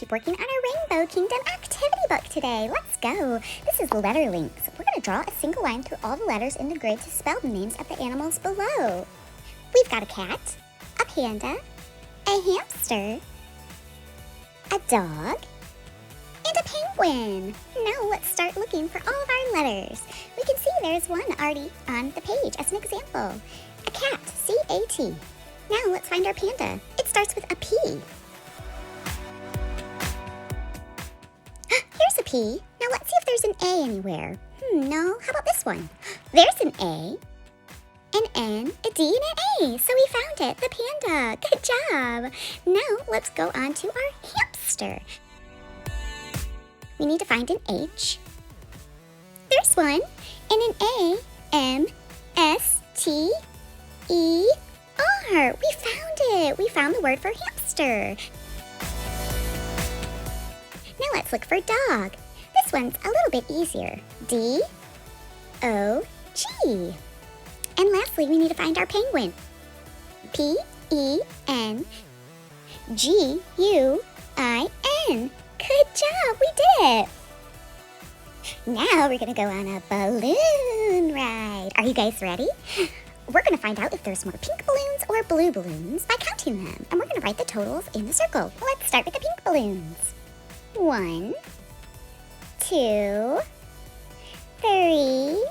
keep working on our Rainbow Kingdom activity book today. Let's go. This is letter links. We're going to draw a single line through all the letters in the grid to spell the names of the animals below. We've got a cat, a panda, a hamster, a dog, and a penguin. Now let's start looking for all of our letters. We can see there's one already on the page as an example. A cat, C-A-T. Now let's find our panda. It starts with a P. Here's a P. Now let's see if there's an A anywhere. No, how about this one? There's an A, an N, a D, and an A. So we found it, the panda. Good job. Now let's go on to our hamster. We need to find an H. There's one, and an A, M, S, T, E, R. We found it. We found the word for hamster. Now let's look for dog. This one's a little bit easier. D, O, G. And lastly, we need to find our penguin. P, E, N, G, U, I, N. Good job, we did it. Now we're gonna go on a balloon ride. Are you guys ready? We're gonna find out if there's more pink balloons or blue balloons by counting them. And we're gonna write the totals in the circle. Let's start with the pink balloons. 1, 2, 3,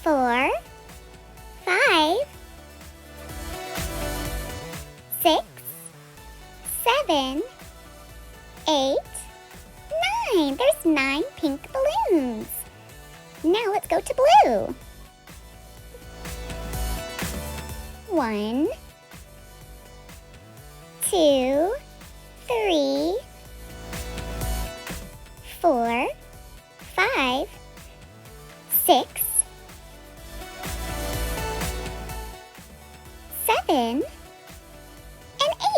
4, 5, 6, 7, 8, 9. There's 9 pink balloons. Now let's go to blue. 1, 2, 3, 4, 5, 6, 7, and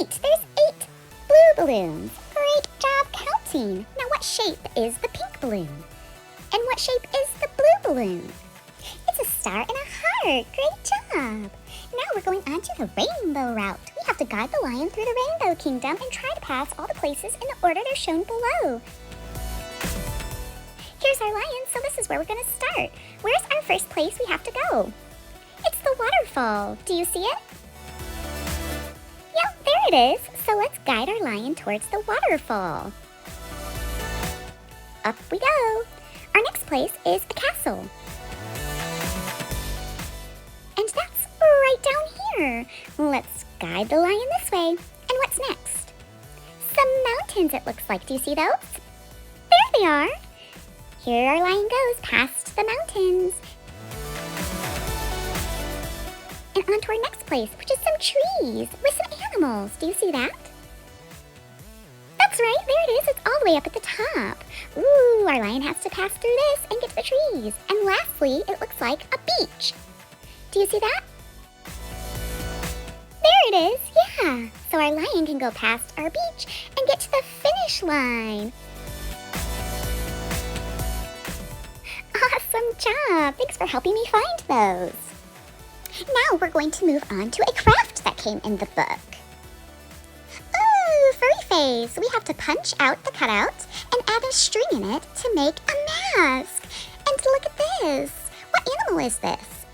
8. There's 8 blue balloons. Great job counting. Now what shape is the pink balloon? And what shape is the blue balloon? It's a star and a heart. Great job. Now we're going on to the rainbow route. We have to guide the lion through the Rainbow Kingdom and try to pass all the places in the order they're shown below. Here's our lion, so this is where we're going to start. Where's our first place we have to go? It's the waterfall. Do you see it? Yep, there it is. So let's guide our lion towards the waterfall. Up we go. Our next place is a castle. And that's right down here. Let's guide the lion this way. And what's next? Some mountains, it looks like. Do you see those? There they are. Here our lion goes past the mountains. And on to our next place, which is some trees with some animals. Do you see that? That's right, there it is. It's all the way up at the top. Ooh, our lion has to pass through this and get to the trees. And lastly, it looks like a beach. Do you see that? There it is, yeah. So our lion can go past our beach and get to the finish line. Awesome job. Thanks for helping me find those. Now we're going to move on to a craft that came in the book. Ooh, furry face. We have to punch out the cutout and add a string in it to make a mask. And look at this. What animal is this?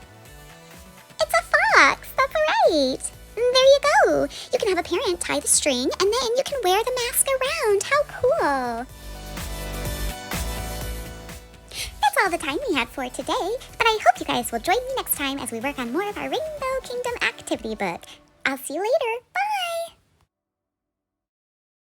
It's a fox. That's right. There you go. You can have a parent tie the string and then you can wear the mask around. How cool. That's all the time we had for today, but I hope you guys will join me next time as we work on more of our Rainbow Kingdom activity book. I'll see you later.